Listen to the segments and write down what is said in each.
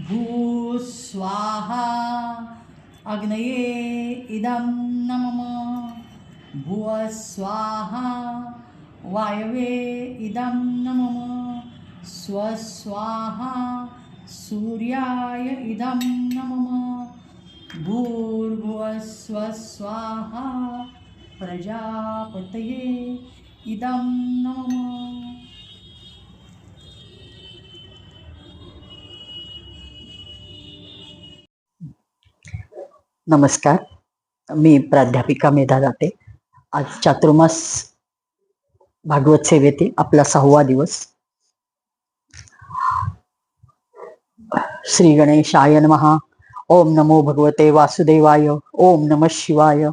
भू स्वाहा अग्नये इदं नमः। भुव स्वाहा वायवे इदं नमः। स्वस्वाहा सूर्याय इदं नमः। भूर्भुवः स्वस्वाहा प्रजापतये इदं नमः। नमस्कार, मी प्राध्यापिका मेधा दाते. आज चातुर्मास भागवत सेवेतील आपला 6वा दिवस. श्री गणेशाय नमः. ओम नमो भगवते वासुदेवाय. ओम नमः शिवाय.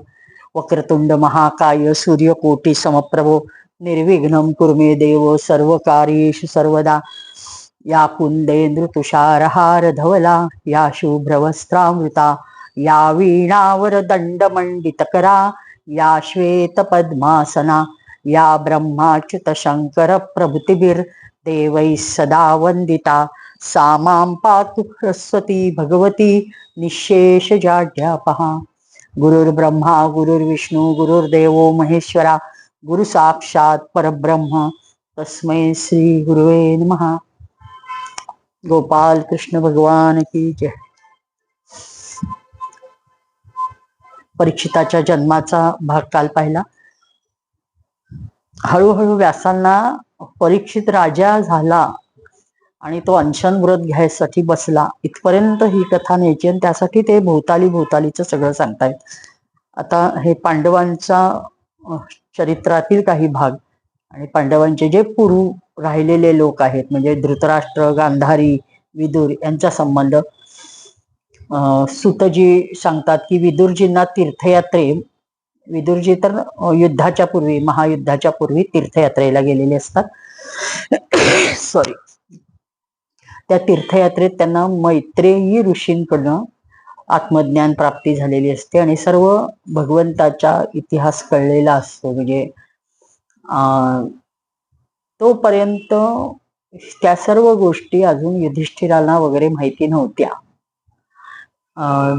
वक्रतुंड महाकाय सूर्यकोटि समप्रभो निर्विघ्नं कुरु मे देव सर्वकार्येषु सर्वदा. या कुंदेंद्र तुषारहार धवला, या शुभ्रवस्त्रामृता, या वीणावर दंडमंडितकरा, या श्वेत पद्मासना, या ब्रह्माच्युत शंकर प्रभृतिभिर देवैः सदा वंदिता. सा मां पातु सरस्वती भगवती निःशेषजाड्यापहा. गुरुर्ब्रह्मा गुरुर्विष्णू गुरुर्देवो महेश्वरा, गुरु साक्षात् परब्रह्म तस्मै श्री गुरुवे नमः. गोपाल कृष्ण भगवान की जय. परीक्षिताच्या जन्माचा भाग काल पाहिला. हळूहळू व्यासांना परीक्षित राजा झाला आणि तो अनशन व्रत घ्यायसाठी बसला, इथपर्यंत ही कथा न्यायची आणि त्यासाठी ते भोवतालीचं सगळं सांगतायत. आता हे पांडवांचा चरित्रातील काही भाग आणि पांडवांचे जे पूर्व राहिलेले लोक आहेत, म्हणजे धृतराष्ट्र, गांधारी, विदुर यांचा संबंध. सुतजी सांगतात की विदुरजींना विदुरजी तर युद्धाच्या पूर्वी, महायुद्धाच्या पूर्वी तीर्थयात्रेला गेलेले असतात. सॉरी. त्या तीर्थयात्रेत त्यांना मैत्रेयी ऋषींकडनं आत्मज्ञान प्राप्ती झालेली असते आणि सर्व भगवंताचा इतिहास कळलेला असतो. म्हणजे तोपर्यंत त्या सर्व गोष्टी अजून युधिष्ठिराला वगैरे माहिती नव्हत्या.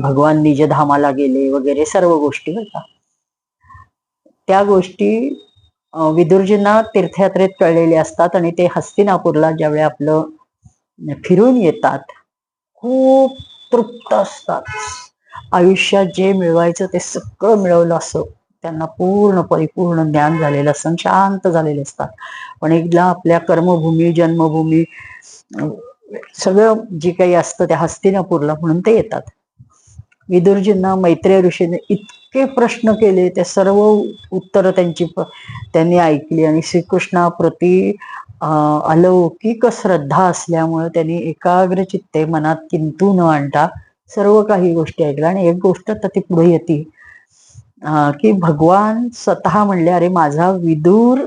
भगवान निजधामाला गेले वगैरे सर्व गोष्टी होत्या. त्या गोष्टी विदुरजींना तीर्थयात्रेत कळलेल्या असतात आणि ते हस्तिनापूरला ज्यावेळी आपलं फिरून येतात, खूप तृप्त असतात. आयुष्यात जे मिळवायचं ते सगळं मिळवलं असं त्यांना पूर्ण परिपूर्ण ज्ञान झालेलं असतं, शांत झालेले असतात. पण एकदा आपल्या कर्मभूमी, जन्मभूमी, सगळं जे काही असतं त्या हस्तिनापूरला म्हणून ते येतात. विदुरजींना मैत्रेय ऋषीने इतके प्रश्न केले, ते सर्व उत्तरं त्यांनी ऐकली आणि श्रीकृष्णाप्रती अलौकिक श्रद्धा असल्यामुळे त्यांनी एकाग्र चित्ते मनात किंतु न आणता सर्व काही गोष्टी ऐकल्या. आणि एक गोष्ट तर ती पुढे येते की भगवान स्वतः म्हणले, अरे माझा विदुर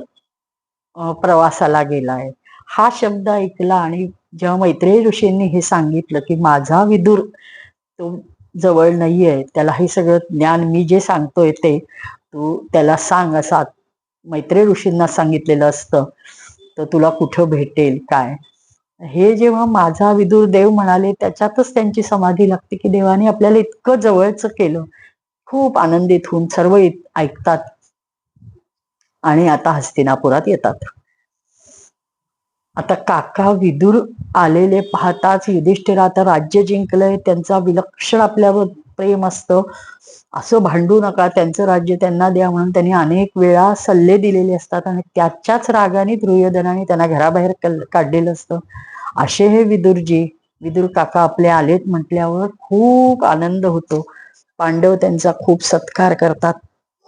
प्रवासाला गेलाय. हा शब्द ऐकला आणि जेव्हा मैत्रेय ऋषींनी हे सांगितलं की माझा विदुर तो जवळ नाहीये, त्याला हे सगळं ज्ञान मी जे सांगतोय ते तू त्याला सांग, असं मैत्रेय ऋषींना सांगितलेलं असतं, तर तुला कुठं भेटेल काय. हे जेव्हा माझा विदुर देव म्हणाले, त्याच्यातच त्यांची समाधी लागते की देवाने आपल्याला इतकं जवळचं केलं. खूप आनंदित होऊन सर्व ऐकतात आणि आता हस्तिनापुरात येतात. आता काका विदुर आलेले पाहताच युधिष्ठिर आता राज्य जिंकलंय, त्यांचा विलक्षण आपल्यावर प्रेम असतं, असं भांडू नका, त्यांचं राज्य त्यांना द्या म्हणून त्यांनी अनेक वेळा सल्ले दिलेले असतात आणि त्याच्याच रागाने दुर्योधनाने त्यांना घराबाहेर काढलेलं असतं. असे हे विदुर काका आपले आलेत म्हटल्यावर खूप आनंद होतो. पांडव त्यांचा खूप सत्कार करतात,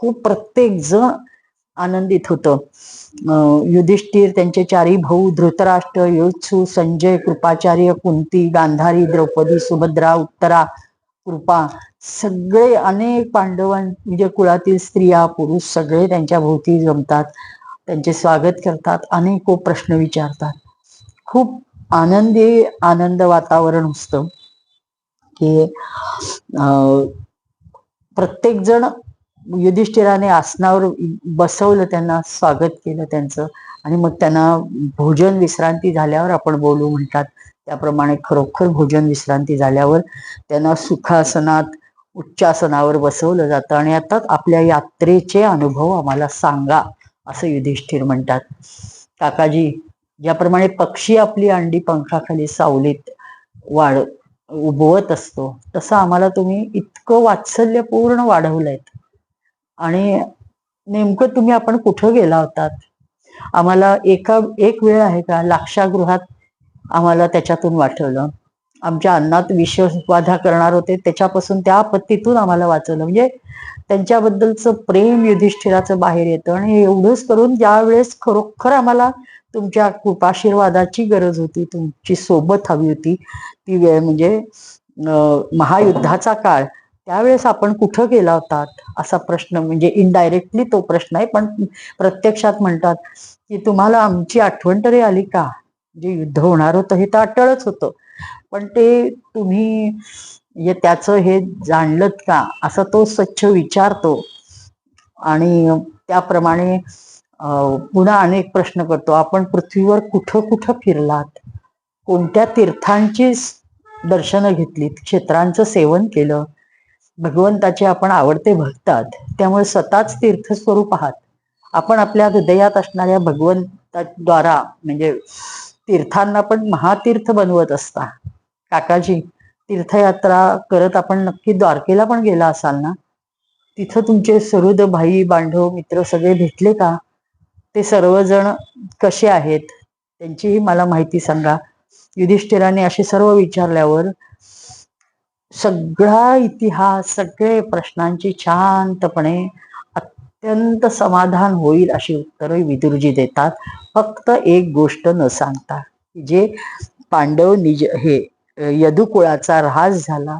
खूप प्रत्येक जण आनंदित होतं. युधिष्ठिर, त्यांचे चारी भाऊ धृतराष्ट्र, योत्सु, संजय, कृपाचार्य, कुंती, गांधारी, द्रौपदी, सुभद्रा, उत्तरा, कृपा, सगळे अनेक म्हणजे कुळातील स्त्रिया पुरुष सगळे त्यांच्या भोवती जमतात, त्यांचे स्वागत करतात, अनेक प्रश्न विचारतात. खूप आनंद वातावरण असतं की प्रत्येक जण युधिष्ठिराने आसनावर बसवलं, त्यांना स्वागत केलं त्यांचं आणि मग त्यांना भोजन विश्रांती झाल्यावर आपण बोलू म्हणतात. त्याप्रमाणे खरोखर भोजन विश्रांती झाल्यावर त्यांना सुखासनात उच्चासनावर बसवलं जातं आणि आता आपल्या यात्रेचे अनुभव आम्हाला सांगा असं युधिष्ठिर म्हणतात. काकाजी, ज्याप्रमाणे पक्षी आपली अंडी पंखाखाली सावलीत उबवत असतो, तसं आम्हाला तुम्ही इतकं वात्सल्यपूर्ण वाढवलंय. आणि नेमकं तुम्ही आपण कुठं गेला होतात? आम्हाला एक वेळ आहे का लाक्षागृहात आम्हाला त्याच्यातून वाचवलं. आमच्या अन्नात विषबाधा करणार होते त्याच्यापासून, त्या आपत्तीतून आम्हाला वाचवलं. म्हणजे त्यांच्याबद्दलचं प्रेम युधिष्ठिराचं बाहेर येतं. आणि एवढंच करून ज्या वेळेस खरोखर आम्हाला तुमच्या कृपाशीर्वादाची गरज होती, तुमची सोबत हवी होती, ती वेळ म्हणजे महायुद्धाचा काळ, त्यावेळेस आपण कुठं गेला होतात असा प्रश्न, म्हणजे इनडायरेक्टली तो प्रश्न आहे, पण प्रत्यक्षात म्हणतात की तुम्हाला आमची आठवण तरी आली का? जे युद्ध होणार होतं हे तर अटळच होतं, पण ते तुम्ही म्हणजे त्याचं हे जाणलत का असं तो स्वच्छ विचारतो. आणि त्याप्रमाणे पुन्हा अनेक प्रश्न करतो. आपण पृथ्वीवर कुठं कुठं फिरलात, कोणत्या तीर्थांची दर्शनं घेतलीत, क्षेत्रांचं सेवन केलं, भगवंताचे आपण आवडते भक्त आहात, त्यामुळे स्वतःच तीर्थस्वरूप आहात. आपण आपल्या हृदयात असणाऱ्या भगवंताद्वारा म्हणजे तीर्थांना पण महातीर्थ बनवत असता. काकाजी, तीर्थयात्रा करत आपण नक्की द्वारकेला पण गेला असाल ना? तिथं तुमचे सरुद भाई बांधव मित्र सगळे भेटले का? ते सर्वजण कसे आहेत त्यांचीही मला माहिती सांगा. युधिष्ठिराने असे सर्व विचारल्यावर सगळा इतिहास, सगळे प्रश्नांची शांतपणे अत्यंत समाधान होईल अशी उत्तरे विदुरजी देतात, फक्त एक गोष्ट न सांगता. जे पांडव निज हे यदुकुळाचा ऱ्हास झाला,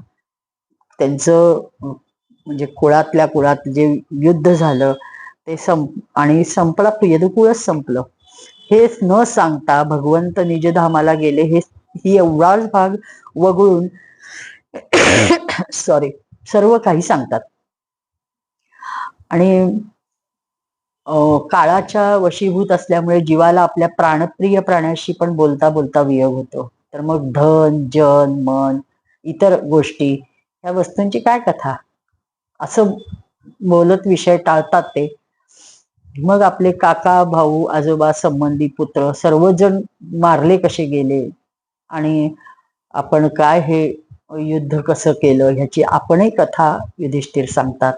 त्यांचं म्हणजे कुळातल्या कुळात जे युद्ध झालं ते आणि संपलं, यदुकुळच संपलं, हेच न सांगता भगवंत निजधामाला गेले ही एवढाच भाग वगळून सॉरी सर्व काही सांगतात. आणि काळाच्या वशीभूत असल्यामुळे जीवाला आपल्या प्राणप्रिय प्राण्याशी पण बोलता बोलता वियोग होतो. तर मग धन जन मन इतर गोष्टी या वस्तूंची काय कथा, असं बोलत विषय टाळतात ते. मग आपले काका भाऊ आजोबा संबंधी पुत्र सर्वजण मारले कसे गेले आणि आपण काय हे युद्ध कसं केलं ह्याची आपणही कथा युधिष्ठिर सांगतात.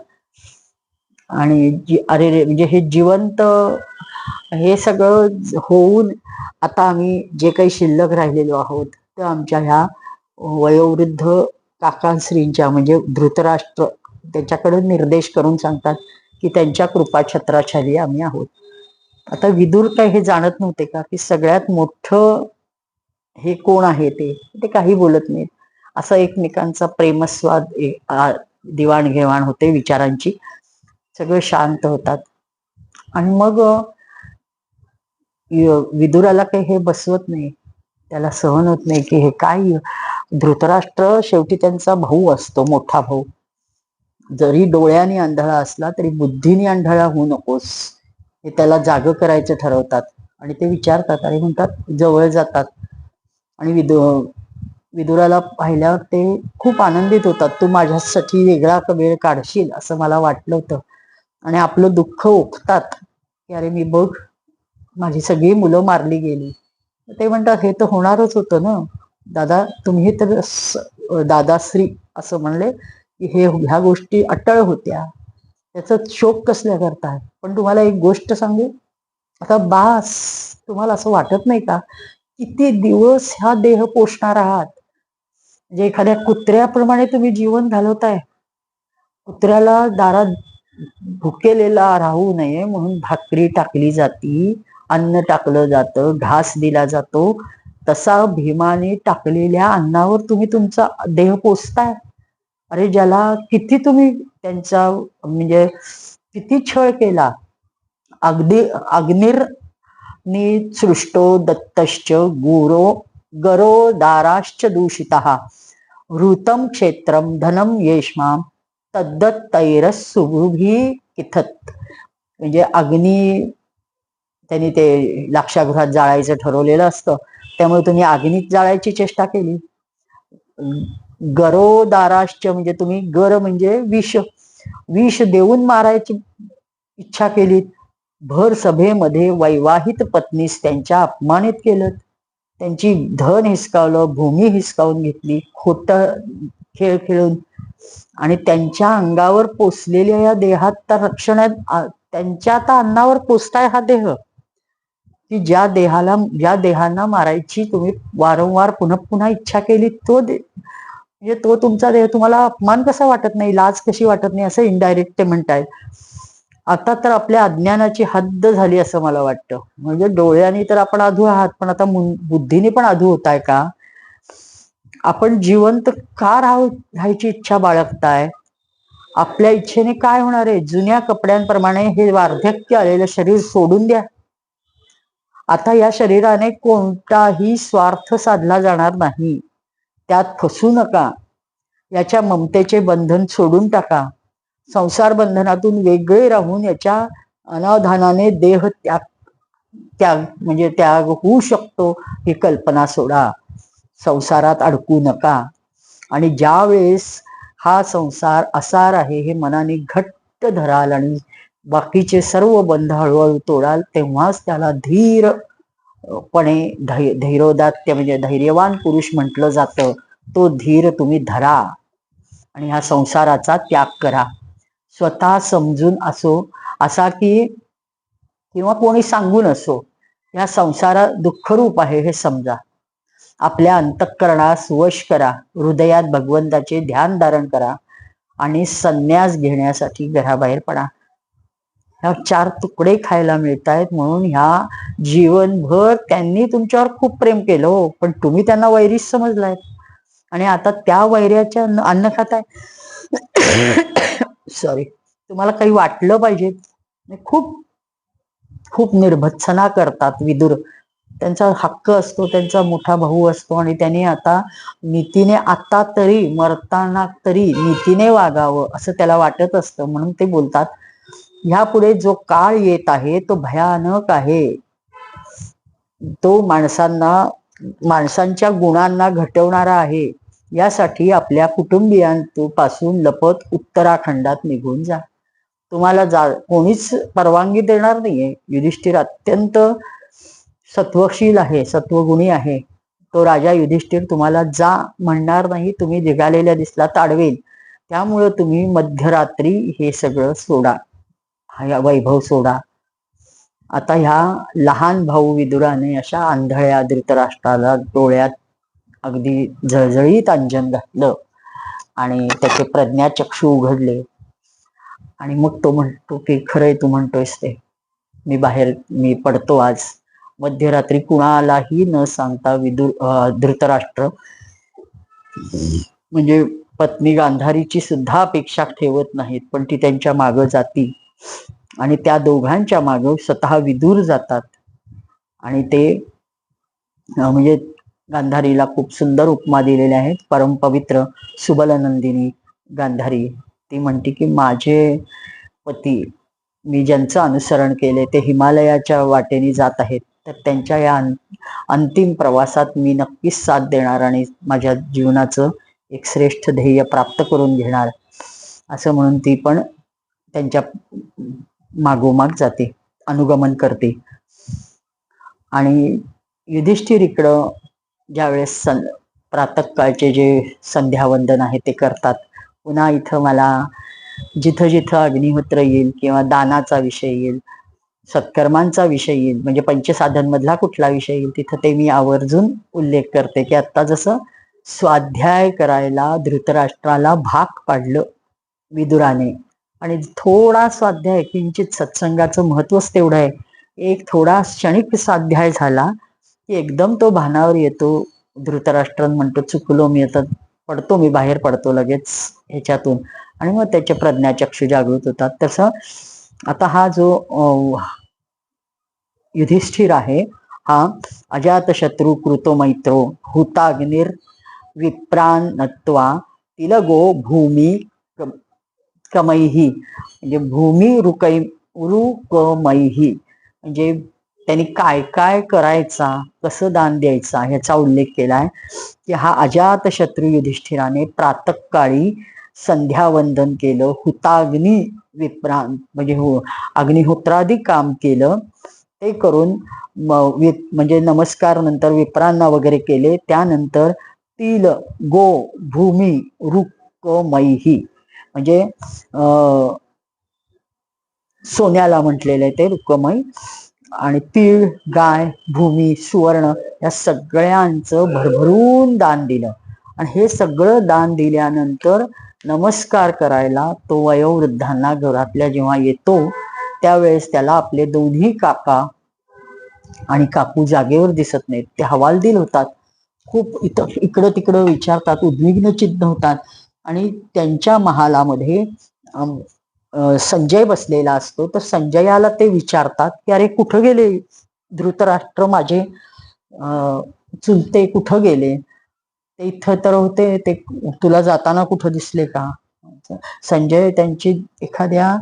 आणि अरे रे म्हणजे हे जिवंत हे सगळं होऊन आता आम्ही जे काही शिल्लक राहिलेलो आहोत तर आमच्या ह्या वयोवृद्ध काकाश्रींच्या म्हणजे धृतराष्ट्र त्याच्याकडे निर्देश करून सांगतात की त्यांच्या कृपा छत्राखाली आम्ही आहोत. आता विदुर काय हे जाणत नव्हते का की सगळ्यात मोठं हे कोण आहे? ते काही बोलत नाहीत. असं एकमेकांचा प्रेमस्वाद दिवाणघेवाण होते विचारांची, सगळे शांत होतात. आणि मग विदुराला काही हे बसवत नाही, त्याला सहन होत नाही की हे काय. धृतराष्ट्र शेवटी त्यांचा भाऊ असतो, मोठा भाऊ. जरी डोळ्याने आंधळा असला तरी बुद्धीने आंधळा होऊ नकोस हे त्याला जाग करायचं ठरवतात. आणि ते विचारतात आणि म्हणतात, जवळ जातात. आणि विदुराला पाहिल्यावर ते खूप आनंदित होतात. तू माझ्यासाठी वेगळा वेळ काढशील असं मला वाटलं होतं. आणि आपलं दुःख ओळखतात की अरे मी बघ माझी सगळी मुलं मारली गेली. ते म्हणतात हे तर होणारच होतं ना दादा, तुम्ही तर दादाश्री असं म्हणले की ह्या गोष्टी अटळ होत्या, त्याचा शोक कसल्या करताय. पण तुम्हाला एक गोष्ट सांगू, आता बास, तुम्हाला असं वाटत नाही का किती दिवस हा देह पोषणार आहात? म्हणजे एखाद्या कुत्र्याप्रमाणे तुम्ही जीवन घालवताय. कुत्र्याला दारात भुकेलेला राहू नये म्हणून भाकरी टाकली जाती, अन्न टाकलं जातं, घास दिला जातो. तसा भीमाने टाकलेल्या अन्नावर तुम्ही तुमचा देह पोसताय. अरे ज्याला किती तुम्ही त्यांचा म्हणजे किती छळ केला. अगदी सृष्टो दत्तश्च गरो दाराश्च दूषितः वृतम क्षेत्रम धनम येष्माम तद्दत्तैरस सुभुभी किथत. म्हणजे अग्नी त्यांनी ते लाक्षागृहात जाळायचं ठरवलेलं असतं, त्यामुळे तुम्ही अग्नीत जाळायची चेष्टा केली. गरोदाराश्च म्हणजे तुम्ही गर म्हणजे विष, विष देऊन मारायची इच्छा केली. भर सभेमध्ये वैवाहित पत्नीस त्यांच्या अपमानित केलं, त्यांची धन हिसकावलं, भूमी हिसकावून घेतली, खोट खेळ खेळून. आणि त्यांच्या अंगावर पोचलेल्या या देहात तर रक्षणात त्यांच्या आता अन्नावर पोचताय हा देह, की ज्या देहांना मारायची तुम्ही वारंवार पुन्हा पुन्हा इच्छा केली, म्हणजे तो तुमचा देह तुम्हाला अपमान कसा वाटत नाही, लाज कशी वाटत नाही, असं इनडायरेक्ट ते म्हणतायत. आता तर आपल्या अज्ञानाची हद्द झाली असं मला वाटतं. म्हणजे डोळ्यांनी तर आपण अधू आहात, पण आता बुद्धीने पण अधू होताय का? आपण जिवंत का राहायची इच्छा बाळगताय? आपल्या इच्छेने काय होणार आहे? जुन्या कपड्यांप्रमाणे हे वार्धक्य आलेलं शरीर सोडून द्या. आता या शरीराने कोणताही स्वार्थ साधला जाणार नाही, त्यात फसू नका. याच्या ममतेचे बंधन सोडून टाका. संसार बंधनातून वेगळे राहून याच्या अनाधानाने देह त्याग म्हणजे त्याग होऊ शकतो ही कल्पना सोडा. संसारात अडकू नका. आणि ज्या वेळेस हा संसार असार आहे हे मनाने घट्ट धराल आणि बाकीचे सर्व बंध हळूहळू तोडाल, तेव्हाच त्याला धीरपणे धैर्योदात्य म्हणजे धैर्यवान पुरुष म्हटलं जातं. तो धीर तुम्ही धरा आणि ह्या संसाराचा त्याग करा. स्वतः समजून असो असा की किंवा कोणी सांगून असो, या संसार दुःखरूप आहे हे समजा. आपल्या अंतःकरणास वश करा, हृदयात भगवंताचे ध्यान धारण करा आणि संन्यास घेण्यासाठी घराबाहेर पडा. ह्या 4 तुकडे खायला मिळत आहेत म्हणून ह्या जीवनभर त्यांनी तुमच्यावर खूप प्रेम केलं हो, पण तुम्ही त्यांना वैरीच समजलाय आणि आता त्या वैर्याच्या अन्न खाताय. सॉरी, तुम्हाला काही वाटलं पाहिजे. खूप खूप निर्भत्सना करतात विदुर. त्यांचा हक्क असतो, त्यांचा मोठा भाऊ असतो आणि त्याने आता नीतीने, आता तरी मरताना तरी नीतीने वागावं असं त्याला वाटत असतं. म्हणून ते बोलतात, ह्यापुढे जो काळ येत आहे तो भयानक आहे. तो माणसांच्या गुणांना घटवणारा आहे. यासाठी आपल्या कुटुंबियांपासून लपत उत्तराखंडात निघून जा. तुम्हाला कोणीच परवानगी देणार नाहीये. युधिष्ठिर अत्यंत सत्वशील आहे, सत्वगुणी आहे. तो राजा युधिष्ठिर तुम्हाला जा म्हणणार नाही. तुम्ही निघालेल्या दिसला ताडवेल. त्यामुळं तुम्ही मध्यरात्री हे सगळं सोडा, हा वैभव सोडा. आता ह्या लहान भाऊ विदुराने अशा आंधळ्या धृतराष्ट्राला डोळ्यात अगदी जळजळीत अंजन घातलं आणि त्याचे प्रज्ञाचक्षु उघडले. आणि मग तो म्हणतो की खरंय तू म्हणतोयस ते, मी पडतो आज. मध्यरात्री कुणालाही न सांगता धृतराष्ट्र म्हणजे पत्नी गांधारीची सुद्धा अपेक्षा ठेवत नाहीत, पण ती त्यांच्या मागं जाती आणि त्या दोघांच्या मागं स्वतः विदुर जातात. आणि ते म्हणजे गांधारीला खूप सुंदर उपमा दिलेल्या आहेत. परमपवित्र सुबलनंदिनी गांधारी ती म्हणते की माझे पती, मी ज्यांचं अनुसरण केले ते हिमालयाच्या वाटेने जात आहेत, तर त्यांच्या या अंतिम प्रवासात मी नक्कीच साथ देणार आणि माझ्या जीवनाचं एक श्रेष्ठ ध्येय प्राप्त करून घेणार, असं म्हणून ती पण त्यांच्या मागोमाग जाते, अनुगमन करते. आणि युधिष्ठिर इकडं ज्यावेळेस प्रातःकाळचे जे संध्यावंदन आहे ते करतात. पुन्हा इथं मला जिथं जिथं अग्निहोत्र येईल किंवा दानाचा विषय येईल, सत्कर्मांचा विषय येईल, म्हणजे पंचसाधन मधला कुठला विषय येईल, तिथं ते मी आवर्जून उल्लेख करते की आता जसं स्वाध्याय करायला धृतराष्ट्राला भाग पाडलं विदुराने, आणि थोडा स्वाध्याय, किंचित सत्संगाचं महत्वच तेवढं आहे. एक थोडा क्षणिक स्वाध्याय झाला की एकदम तो भानावर येतो. धृतराष्ट्र म्हणतो चुकलो मी, आता पडतो, मी बाहेर पडतो लगेच ह्याच्यातून, आणि मग त्याचे प्रज्ञाचक्षु जागृत होतात. तसं आता हा जो युधिष्ठिर आहे हा अजातशत्रू कृतो मैत्रो हुताग्निर विप्रानत्वा तिलगो भूमी कमैही, म्हणजे भूमी रुकमैही, म्हणजे त्यांनी काय काय करायचा, कसं दान द्यायचा ह्याचा उल्लेख केलाय की हा अजात शत्रू युधिष्ठिराने प्रातःकाळी संध्यावंदन केलं, हुताग्नी विप्रां म्हणजे अग्निहोत्रादी काम केलं, ते करून म्हणजे नमस्कार नंतर विप्रांना वगैरे केले. त्यानंतर तिल गो भूमी रुक्कमैही म्हणजे सोन्याला म्हटलेलं आहे ते रुक्कमय, आणि तीळ, गाय, भूमी, सुवर्ण या सगळ्यांचं भरभरून दान दिलं. आणि हे सगळं दान दिल्यानंतर नमस्कार करायला तो वयोवृद्धांना घरातल्या जेव्हा येतो त्यावेळेस त्याला आपले दोन्ही काका आणि काकू जागेवर दिसत नाहीत. ते हवालदिल होतात, खूप इकडं तिकडं विचारतात, उद्विग्न चित्त होतात. आणि त्यांच्या महालामध्ये संजय बसलेला असतो. तर संजयाला ते विचारतात की अरे कुठं गेले धृतराष्ट्र, माझे चुलते कुठं गेले? ते इथं तर होते, ते तुला जाताना कुठं दिसले का? संजय त्यांची एखाद्या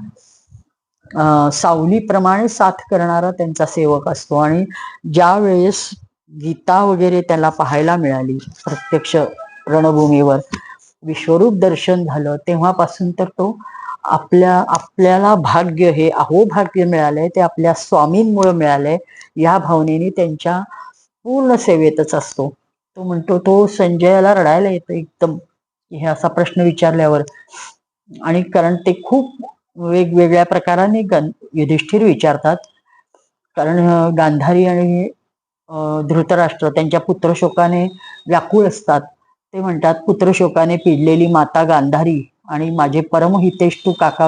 सावलीप्रमाणे साथ करणारा त्यांचा सेवक असतो. आणि ज्या वेळेस गीता वगैरे त्याला पाहायला मिळाली, प्रत्यक्ष रणभूमीवर विश्वरूप दर्शन झालं, तेव्हापासून तर तो आपल्याला भाग्य, हे अहोभाग्य मिळालंय ते आपल्या स्वामींमुळे मिळालंय या भावनेने त्यांच्या पूर्ण सेवेतच असतो. तो म्हणतो, तो संजयाला रडायला येतं एकदम हे असा प्रश्न विचारल्यावर. आणि कारण ते खूप वेगवेगळ्या प्रकाराने युधिष्ठिर विचारतात, कारण गांधारी आणि धृतराष्ट्र त्यांच्या पुत्रशोकाने व्याकुळ असतात. ते म्हणतात, पुत्रशोकाने पिडलेली माता गांधारी आणि माझे परमहितेष्टू काका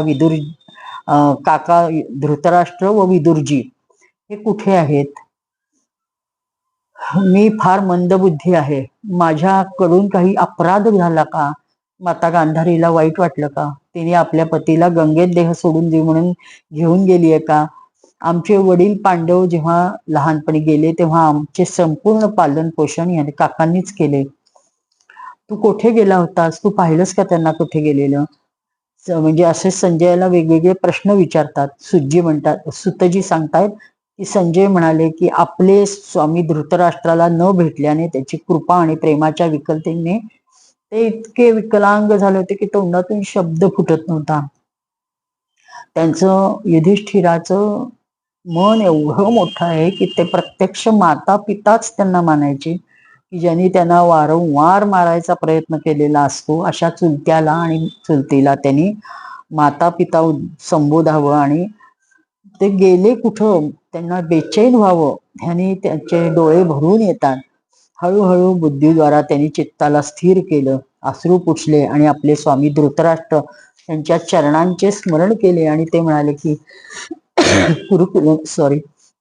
काका धृतराष्ट्र व विदुरजी हे कुठे आहेत? मी फार मंदबुद्धी आहे, माझ्याकडून काही अपराध झाला का? माता गांधारीला वाईट वाटलं का? तिने आपल्या पतीला गंगेत देह सोडून दे म्हणून घेऊन गेली आहे का? आमचे वडील पांडव जेव्हा लहानपणी गेले तेव्हा आमचे संपूर्ण पालन पोषण याने काकांनीच केले. तू कुठे गेला होतास? तू पाहिलंस का त्यांना कुठे गेलेलं? म्हणजे असे संजयाला वेगवेगळे प्रश्न विचारतात. सुतजी सांगतायत की संजय म्हणाले की आपले स्वामी धृतराष्ट्राला न भेटल्याने त्याची कृपा आणि प्रेमाच्या विकलतेने ते इतके विकलांग झाले होते की तोंडातून शब्द फुटत नव्हता. त्यांचं युधिष्ठिराचं मन एवढं मोठं आहे की ते प्रत्यक्ष माता पिताच त्यांना मानायचे, की ज्यांनी त्यांना वारंवार मारायचा प्रयत्न केलेला असतो अशा चुलत्याला आणि चुलतीला त्यांनी माता पिता संबोधावं. आणि ते गेले कुठं, त्यांना बेचैन व्हावं ह्यानी त्यांचे डोळे भरून येतात. हळूहळू बुद्धीद्वारा त्यांनी चित्ताला स्थिर केलं, अश्रू पुसले आणि आपले स्वामी धृतराष्ट्र त्यांच्या चरणांचे स्मरण केले. आणि ते म्हणाले की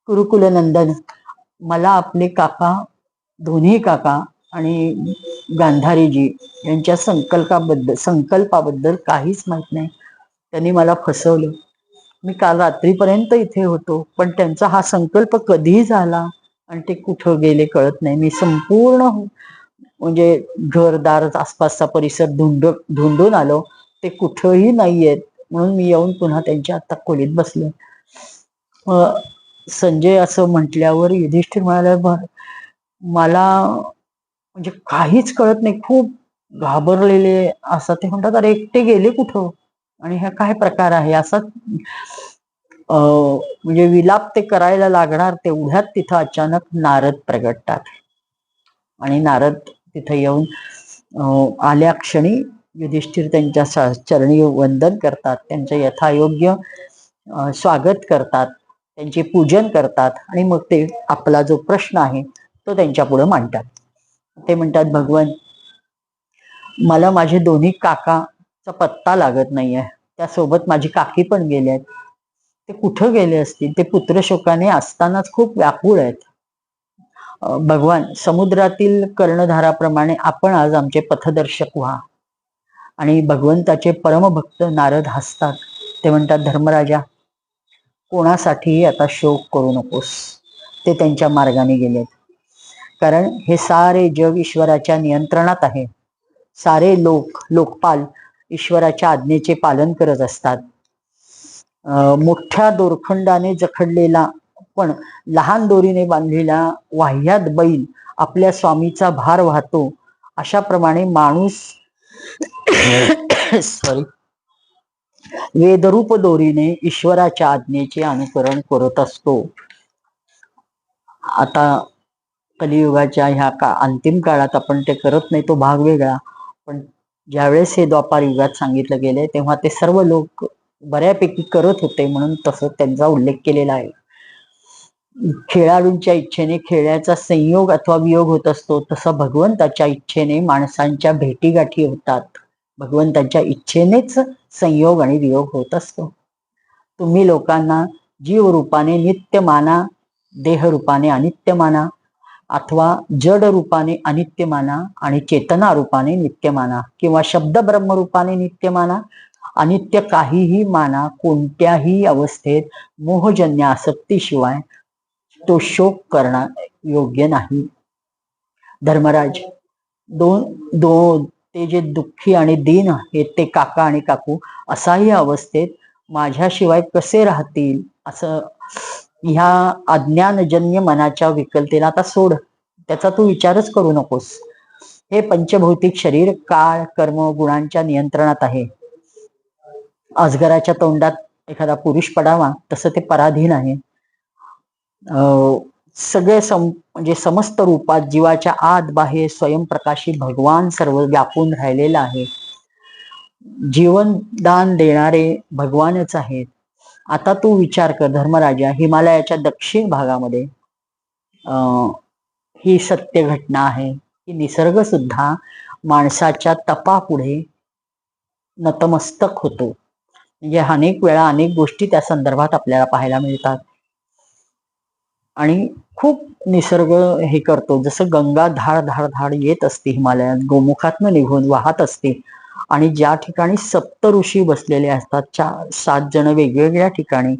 कुरुकुल नंदन, मला आपले काका, दोन्ही काका आणि गांधारीजी यांच्या संकल्पाबद्दल काहीच माहित नाही. त्यांनी मला फसवलं. मी काल रात्रीपर्यंत इथे होतो, पण त्यांचा हा संकल्प कधी झाला आणि ते कुठं गेले कळत नाही. मी संपूर्ण म्हणजे घरदार आसपासचा परिसर धुंडून आलो, ते कुठंही नाहीयेत. म्हणून मी येऊन पुन्हा त्यांच्या आता खोलीत बसले. संजय असं म्हटल्यावर युधिष्ठिर म्हणाले, मला म्हणजे काहीच कळत नाही, खूप घाबरलेले असं ते म्हणतात, अरे एकटे गेले कुठं आणि हा काय प्रकार आहे असा. म्हणजे विलाप ते करायला लागणार तेवढ्यात तिथं अचानक नारद प्रगटतात. आणि नारद तिथं येऊन आल्या क्षणी युधिष्ठिर त्यांच्या चरणी वंदन करतात, त्यांचं यथायोग्य स्वागत करतात, त्यांचे पूजन करतात. आणि मग ते आपला जो प्रश्न आहे तो त्यांच्या पुढे मांडतात. ते म्हणतात, भगवान, मला माझे दोन्ही काकाचा पत्ता लागत नाहीये, त्यासोबत माझी काकी पण गेले आहेत. ते कुठं गेले असतील? ते पुत्रशोकाने असतानाच खूप व्याकुळ आहेत. भगवान, समुद्रातील कर्णधाराप्रमाणे आपण आज आमचे पथदर्शक व्हा. आणि भगवंताचे परमभक्त नारद हसतात. ते म्हणतात, धर्मराजा, कोणासाठीही आता शोक करू नकोस. ते त्यांच्या मार्गाने गेलेत. कारण हे सारे जग ईश्वराच्या नियंत्रणात आहे. सारे लोकपाल ईश्वराच्या आज्ञेचे पालन करत असतात. मोठ्या दोरखंडाने जखडलेला पण लहान दोरीने बांधलेला वाह्यात बैल आपल्या स्वामीचा भार वाहतो, अशाप्रमाणे माणूस सॉरी वेदरूप दोरीने ईश्वराच्या आज्ञेचे अनुकरण करत असतो. आता कलियुगाच्या ह्या अंतिम काळात आपण ते करत नाही, तो भाग वेगळा. पण ज्यावेळेस हे द्वापार युगात सांगितलं गेलंय तेव्हा ते सर्व लोक बऱ्यापैकी करत होते, म्हणून तसं त्यांचा उल्लेख केलेला आहे. खेळाडूंच्या इच्छेने खेळाचा संयोग अथवा वियोग होत असतो, तसं भगवंताच्या इच्छेने माणसांच्या भेटीगाठी होतात. भगवंताच्या इच्छेनेच संयोग आणि वियोग होत असतो. तुम्ही लोकांना जीव रूपाने नित्य माना, देह रूपाने अनित्य माना, अथवा जड रूपाने अनित्य माना आणि चेतना रूपाने नित्य माना, किंवा शब्द ब्रह्म रूपाने नित्य माना, अनित्य काहीही माना. कोणत्याही अवस्थेत मोहजन्य आसक्तीशिवाय तो शोक करणं योग्य नाही. धर्मराज, ते जे दुःखी आणि दीन आहेत ते काका आणि काकू असाही अवस्थेत माझ्याशिवाय कसे राहतील, असं ह्या अज्ञानजन्य मनाच्या विकलतेला आता सोड, त्याचा तू विचारच करू नकोस. हे पंचभौतिक शरीर काळ कर्म गुणांच्या नियंत्रणात आहे. अजगराच्या तोंडात एखादा पुरुष पडावा तसं ते पराधीन आहे. सगळे म्हणजे समस्त रूपात जीवाच्या आत बाहेर स्वयंप्रकाशी भगवान सर्व व्यापून राहिलेला आहे. जीवनदान देणारे भगवानच आहेत. आता तू विचार कर धर्मराजा, हिमालयाच्या दक्षिण भागामध्ये ही सत्य घटना आहे की निसर्ग सुद्धा माणसाच्या तपापुढे नतमस्तक होतो. म्हणजे अनेक वेळा अनेक गोष्टी त्या संदर्भात आपल्याला पाहायला मिळतात. आणि खूप निसर्ग हे करतो, जसं गंगा धाड धाड धाड येत असते हिमालयात, गोमुखातनं निघून वाहत असते. आणि ज्या ठिकाणी सप्त ऋषी बसलेले असतात, 4-7 जण वेगवेगळ्या ठिकाणी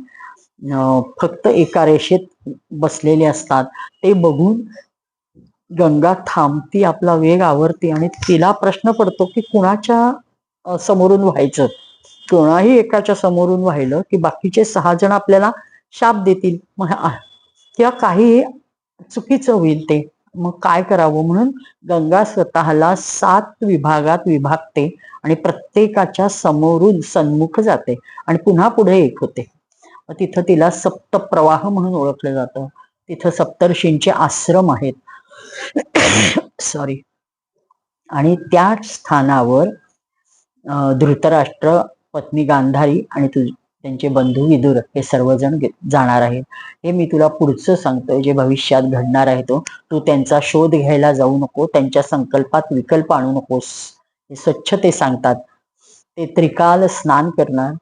फक्त एका रेषेत बसलेले असतात, ते बघून गंगा थांबती, आपला वेग आवरते आणि तिला प्रश्न पडतो की कुणाच्या समोरून व्हायचं. कोणाही एकाच्या समोरून व्हायलं की बाकीचे 6 जण आपल्याला शाप देतील किंवा काही चुकीचं होईल ते, मग काय करावं. म्हणून गंगा स्वतःला 7 विभागात विभागते आणि प्रत्येकाच्या समोरून सन्मुख जाते आणि पुन्हा पुढे एक होते. तिथं तिला सप्त प्रवाह म्हणून ओळखलं जातं. तिथं सप्तर्षींचे आश्रम आहेत. सॉरी. आणि त्या स्थानावर धृतराष्ट्र, पत्नी गांधारी आणि त्यांचे बंधू विदुर हे सर्वजण जाणार आहेत. हे मी तुला पुढचं सांगतोय, जे भविष्यात घडणार आहे तू त्यांचा शोध घ्यायला जाऊ नको, त्यांच्या संकल्पात विकल्प आणू नकोस. हे स्वच्छ ते सांगतात. ते त्रिकाल स्नान करणार,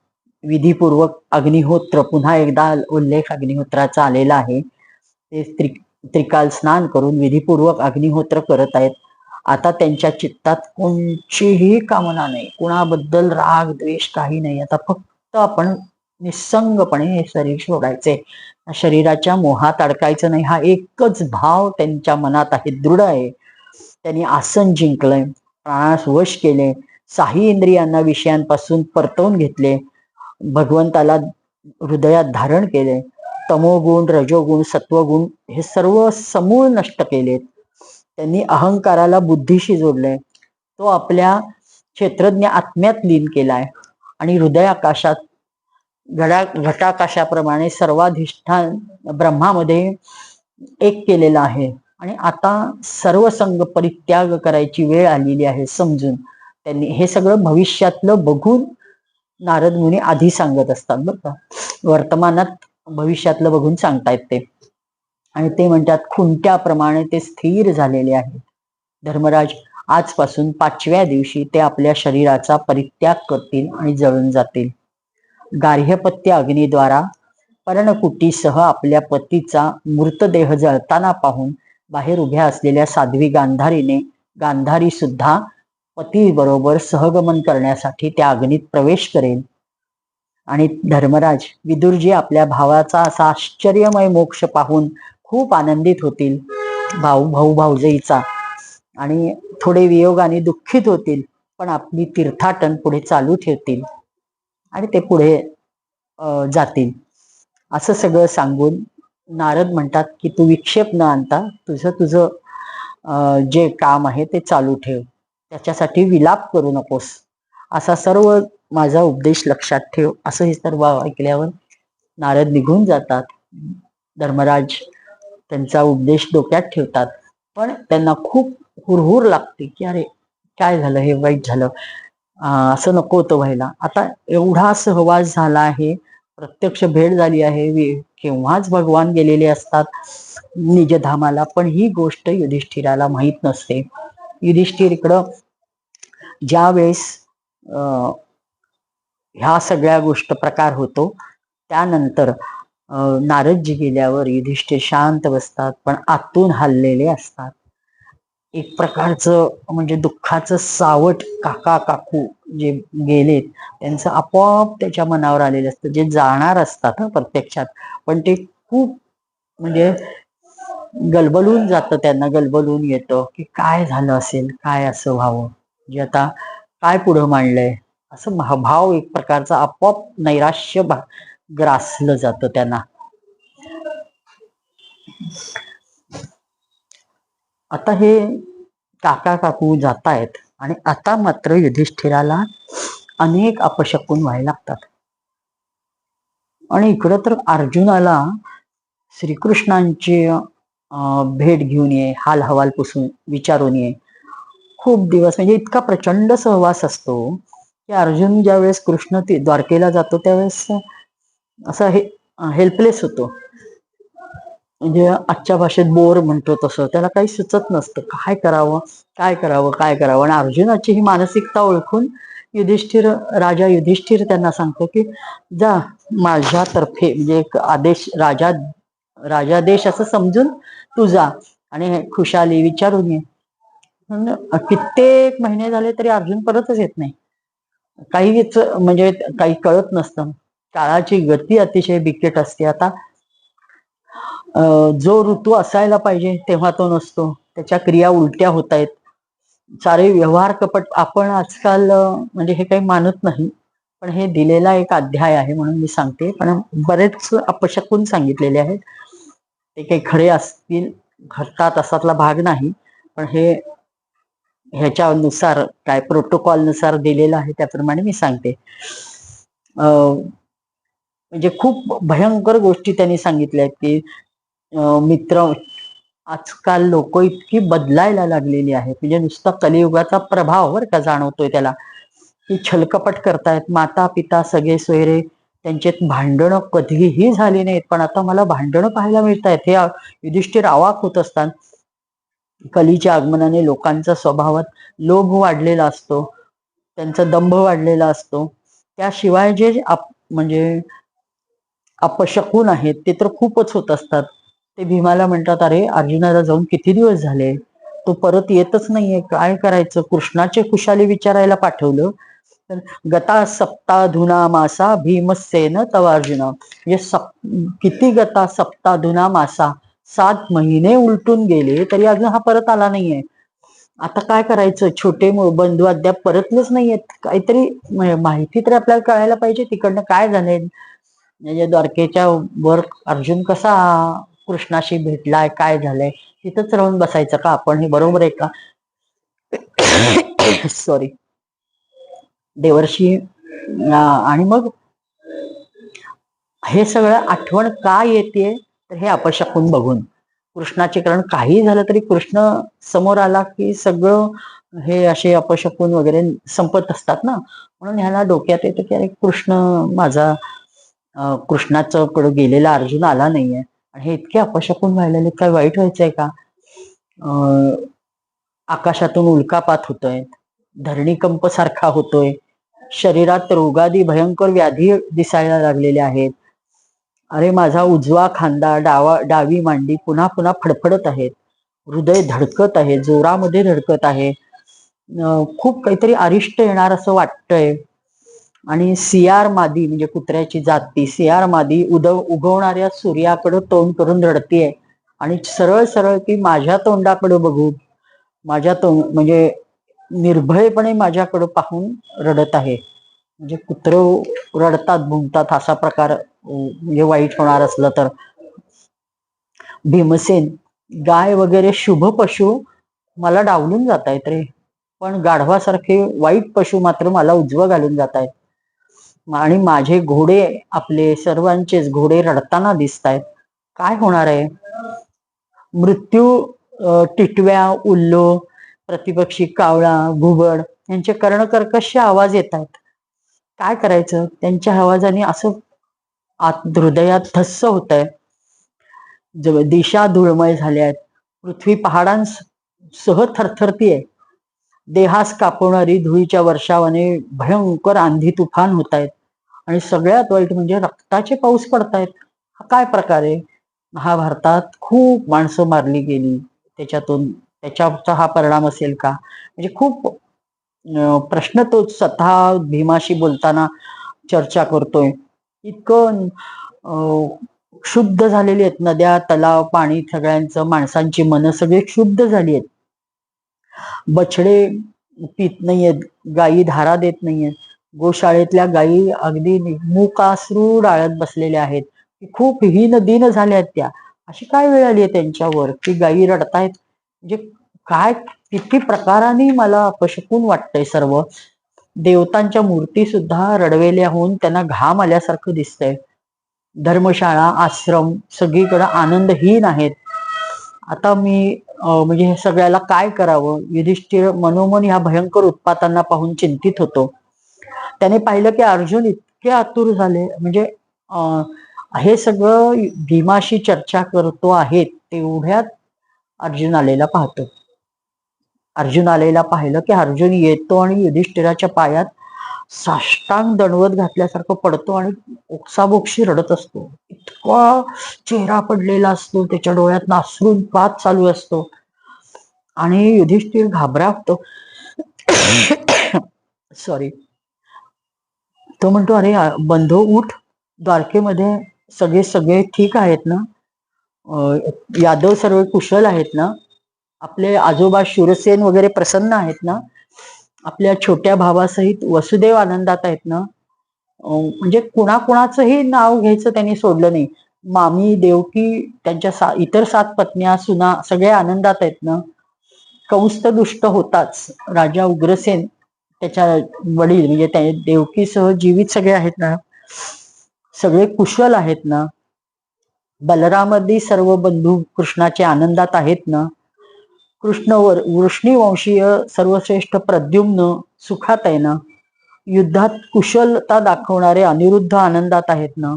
विधीपूर्वक अग्निहोत्र, पुन्हा एकदा उल्लेख अग्निहोत्राचा आलेला आहे. ते त्रिकाल स्नान करून विधीपूर्वक अग्निहोत्र करत आहेत. आता त्यांच्या चित्तात कोणचीही कामना नाही, कुणाबद्दल राग द्वेष काही नाही. आता फक्त आपण निसंगपणे हे शरीर सोडायचे, शरीराच्या मोहात अडकायचं नाही, हा एकच भाव त्यांच्या मनात आहे, दृढ आहे. त्यांनी आसन जिंकलंय, प्राणास वश केले, 6 इंद्रियांना विषयांपासून परतवून घेतले, भगवंताला हृदयात धारण केले, तमोगुण रजोगुण सत्वगुण हे सर्व समूळ नष्ट केलेत. त्यांनी अहंकाराला बुद्धीशी जोडले, तो आपल्या क्षेत्रज्ञ आत्म्यात लीन केलाय आणि हृदयाकाशात घटाकाशाप्रमाणे सर्वाधिष्ठान ब्रह्मामध्ये एक केलेला आहे. आणि आता सर्व संग परित्याग करायची वेळ आलेली आहे समजून. त्यांनी हे सगळं भविष्यातलं बघून नारद मुनी आधी सांगत असतात बरं का, वर्तमानात भविष्यातलं बघून सांगतायत ते. आणि ते म्हणतात खुंट्याप्रमाणे ते स्थिर झालेले आहे. धर्मराज, आजपासून 5व्या दिवशी ते आपल्या शरीराचा परित्याग करतील आणि जळून जातील. गार्हपत्य अग्नीद्वारा पर्णकुटीसह आपल्या पतीचा मृतदेह जळताना पाहून बाहेर उभ्या असलेल्या साध्वी गांधारी सुद्धा पती बरोबर सहगमन करण्यासाठी त्या अग्नीत प्रवेश करेल. आणि धर्मराज, विदुरजी आपल्या भावाचा असा आश्चर्यमय मोक्ष पाहून खूप आनंदित होतील, भाऊ भाऊजाईचा, आणि थोडे वियोगाने दुःखित होतील, पण आपली तीर्थाटन पुढे चालू ठेवतील आणि ते पुढे जातील. असं सगळं सांगून नारद म्हणतात की तू विक्षेप न आणता तुझं तुझं जे काम आहे ते चालू ठेव, त्याच्यासाठी विलाप करू नकोस, असा सर्व माझा उपदेश लक्षात ठेव. असं हे सर्व ऐकल्यावर नारद निघून जातात. धर्मराज त्यांचा उपदेश डोक्यात ठेवतात, पण त्यांना खूप हुरहुर लागते की अरे काय झालं, हे वाईट झालं, असं नको होतं व्हायला. आता एवढा सहवास झाला आहे, प्रत्यक्ष भेट झाली आहे, केव्हाच भगवान गेलेले असतात निजधामाला, पण ही गोष्ट युधिष्ठिराला माहीत नसते. युधिष्ठिर इकडं ज्या वेळेस ह्या सगळ्या गोष्ट प्रकार होतो त्यानंतर नारदजी गेल्यावर युधिष्ठिर शांत बसतात, पण आतून हललेले असतात. एक प्रकारचं म्हणजे दुःखाचं सावट काका काकू जे गेलेत त्यांचं आपोआप त्याच्या मनावर आलेलं असतं. जे जाणार असतात प्रत्यक्षात, पण ते खूप म्हणजे गलबलून जातं, त्यांना गलबलून येतं की काय झालं असेल, काय असं व्हावं, जे आता काय पुढं मांडलंय, असं भाव एक प्रकारचा आपोआप नैराश्य ग्रासलं जातं त्यांना. आता हे काका काकू जात आहेत आणि आता मात्र युधिष्ठिराला अनेक अपशकुन व्हायला लागतात. आणि इकडं तर अर्जुनाला श्रीकृष्णांची भेट घेऊन ये, हाल हवाल पुसून विचारून ये. खूप दिवस म्हणजे इतका प्रचंड सहवास असतो की अर्जुन ज्यावेळेस कृष्ण द्वारकेला जातो त्यावेळेस असं हेल्पलेस होतो. म्हणजे आजच्या भाषेत बोर म्हणतो तसं, त्याला काही सुचत नसतं काय करावं काय करावं काय करावं. आणि अर्जुनाची ही मानसिकता ओळखून राजा युधिष्ठिर त्यांना सांगतो की जा माझ्यातर्फे, म्हणजे एक आदेश, राजादेश असं समजून तू जा आणि खुशाली विचारून ये. कित्येक महिने झाले तरी अर्जुन परतच येत नाही. काहीच म्हणजे काही कळत नसतं. काळाची गती अतिशय बिकट असते. आता जो ऋतू असायला पाहिजे तेव्हा तो नसतो, त्याच्या क्रिया उलट्या होत आहेत, सारे व्यवहार कपट. आपण आजकाल म्हणजे हे काही मानत नाही, पण हे दिलेला एक अध्याय आहे म्हणून मी सांगते. पण बरेच अपशकुन सांगितलेले आहेत, ते काही खरे असतील घडतात असातला भाग नाही, पण हे ह्याच्यानुसार काय प्रोटोकॉल नुसार दिलेलं आहे त्याप्रमाणे मी सांगते. म्हणजे खूप भयंकर गोष्टी त्यांनी सांगितल्या आहेत की मित्र, आजकाल लोक इतकी बदलायला लागलेली आहेत, म्हणजे नुसता कलियुगाचा प्रभाव वर का जाणवतोय त्याला, की छलकपट करतायत. माता पिता सगळे सोयरे त्यांच्यात भांडणं कधीही झाली नाहीत, पण आता मला भांडणं पाहायला मिळत आहेत. हे युधिष्ठिर अवाक होत असतात. कलीच्या आगमनाने लोकांचा स्वभावात लोभ वाढलेला असतो, त्यांचा दंभ वाढलेला असतो. त्याशिवाय जे म्हणजे अपशकुन आहेत ते तर खूपच होत असतात. ते भीमाला म्हणतात अरे अर्जुनाला जाऊन किती दिवस झाले, तो परत येतच नाहीये, काय करायचं. कृष्णाचे खुशाली विचारायला पाठवलं तर गता सप्ताधुना मासा भीमसेन तवार्जुन, म्हणजे किती गता सप्ताधुना मासा, 7 महिने उलटून गेले तरी अजून हा परत आला नाहीये. आता काय करायचं, छोटे बंधू अद्याप परतलेच नाहीयेत. काहीतरी माहिती तर आपल्याला कळायला पाहिजे तिकडनं काय झालंय. म्हणजे द्वारकेच्या वर अर्जुन कसा कृष्णाशी भेटलाय, काय झालंय, तिथंच राहून बसायचं का आपण, हे बरोबर आहे का. सॉरी. देवर्षी आणि मग हे सगळं आठवण का येते तर हे अपशकुन बघून कृष्णाचे, कारण काही झालं तरी कृष्ण समोर आला की सगळं हे असे अपशकुन वगैरे संपत असतात ना. म्हणून ह्याला डोक्यात येतं की अरे कृष्ण माझा, कृष्णाचं कडे गेलेला अर्जुन आला नाहीये आणि हे इतके अपशकुन व्हायला काय वाईट व्हायचंय का. आकाशातून उल्कापात होतोय, धरणीकंप सारखा होतोय, शरीरात रोगादी भयंकर व्याधी दिसायला लागलेल्या आहेत. अरे माझा उजवा खांदा, डावी मांडी पुन्हा पुन्हा फडफडत आहेत, हृदय धडकत आहे, जोरामध्ये धडकत आहे, खूप काहीतरी अरिष्ट येणार असं वाटतंय. आणि सियार मादी म्हणजे कुत्र्याची जाती, सियार मादी उगवणाऱ्या सूर्याकडे तोंड करून रडतीये आणि सरळ सरळ ती माझ्या तोंडाकडे बघून, माझ्या तोंड म्हणजे निर्भयपणे माझ्याकडे पाहून रडत आहे. म्हणजे कुत्रं रडतात भुंकतात असा प्रकार म्हणजे वाईट होणार असलं तर. भीमसेन, गाय वगैरे शुभ पशु मला डावलून जात आहेत रे, पण गाढवासारखे वाईट पशु मात्र मला उजवं घालून जात आहेत. आणि माझे घोडे, आपले सर्वांचेच घोडे रडताना दिसत आहेत. काय होणार आहे? मृत्यू, टिटव्या, उल्लो, प्रतिपक्षी कावळा, घुबड यांचे कर्णकर्कश आवाज येत आहेत. काय करायचं? त्यांच्या आवाजाने असं आत हृदयात धस्स होत आहे. दिशा धुळमय झाल्या आहेत. पृथ्वी पहाडांसह थरथरतीये. देहास कापवणारी धुळीच्या वर्षावाने भयंकर आंधी तुफान होत आहेत. आणि सगळ्यात वाईट म्हणजे रक्ताचे पाऊस पडतायत. हा काय प्रकार आहे? महाभारतात खूप माणसं मारली गेली, त्याच्याचा हा परिणाम असेल का? म्हणजे खूप प्रश्न तो स्वतः भीमाशी बोलताना चर्चा करतोय. इतकं शुद्ध झालेली आहेत नद्या, तलाव, पाणी, सगळ्यांचं, माणसांची मन सगळी शुद्ध झाली आहेत. बछडे पित नाहीयेत, गायी धारा देत नाहीयेत. गोशाळेतल्या गायी अगदी मुकाश्रू डाळत बसलेल्या आहेत. खूप हीन दीन झाल्या आहेत त्या. अशी काय वेळ आली आहे त्यांच्यावर की गायी रडतायत? म्हणजे काय किती प्रकाराने मला अपशकून वाटतंय सर्व. देवतांच्या मूर्ती सुद्धा रडवेल्या होऊन त्यांना घाम आल्यासारखं दिसतंय. धर्मशाळा, आश्रम सगळीकडे आनंदहीन आहेत. आता मी म्हणजे हे सगळ्याला काय करावं? युधिष्ठिर मनोमन ह्या भयंकर उत्पातांना पाहून चिंतित होतो. त्याने पाहिलं की अर्जुन इतके आतुर झाले, म्हणजे हे सगळं भीमाशी चर्चा करतो आहे तेवढ्यात अर्जुन आलेला पाहतो. अर्जुन आलेला पाहिलं की अर्जुन येतो आणि युधिष्ठिराच्या पायात साष्टांग दंडवत घातल्यासारखं पडतो आणि ओक्साबोक्षी रडत असतो. इतका चेहरा पडलेला असतो, त्याच्या डोळ्यात अश्रुपात चालू असतो आणि युधिष्ठिर घाबरतो. सॉरी. तो म्हणतो, अरे बंधू उठ, द्वारकेमध्ये सगळे सगळे ठीक आहेत ना? यादव सर्व कुशल आहेत ना? आपले आजोबा शूरसेन वगैरे प्रसन्न आहेत ना? आपल्या छोट्या भावासहित वसुदेव आनंदात आहेत ना? म्हणजे कुणाकुणाचंही नाव घ्यायचं त्यांनी सोडलं नाही. मामी, देवकी, त्यांच्या इतर 7 पत्न्या, सुना सगळे आनंदात आहेत ना? कंस तर दुष्ट होताच. राजा उग्रसेन, त्याच्या वडील म्हणजे देवकीसह जीवित सगळे आहेत ना? सगळे कुशल आहेत ना? बलरामादी सर्व बंधू कृष्णाचे आनंदात आहेत ना? वृष्णीवंशीय सर्वश्रेष्ठ प्रद्युम्न सुखात आहे ना? युद्धात कुशलता दाखवणारे अनिरुद्ध आनंदात आहेत ना?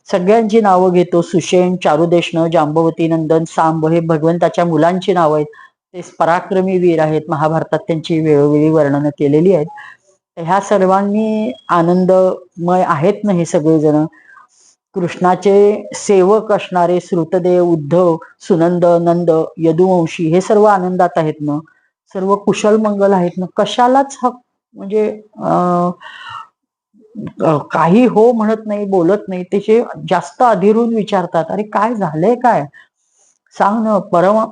सगळ्यांची नावं घेतो. सुषेण, चारुदेशन, जांबवती, नंदन, सांब हे भगवंताच्या मुलांची नावं आहेत. ते पराक्रमी वीर आहेत. महाभारतात त्यांची वेळोवेळी वर्णनं केलेली आहेत. ह्या सर्वांनी आनंदमय आहेत ना हे सगळेजण? कृष्णाचे सेवक असणारे श्रुतदेव, उद्धव, सुनंद, नंद, यदुवंशी हे सर्व आनंदात आहेत ना? सर्व कुशल मंगल आहेत ना? कशालाच म्हणजे काही हो म्हणत नाही, बोलत नाही. त्याचे जास्त अधीरून विचारतात, अरे काय झालंय, काय सांग ना.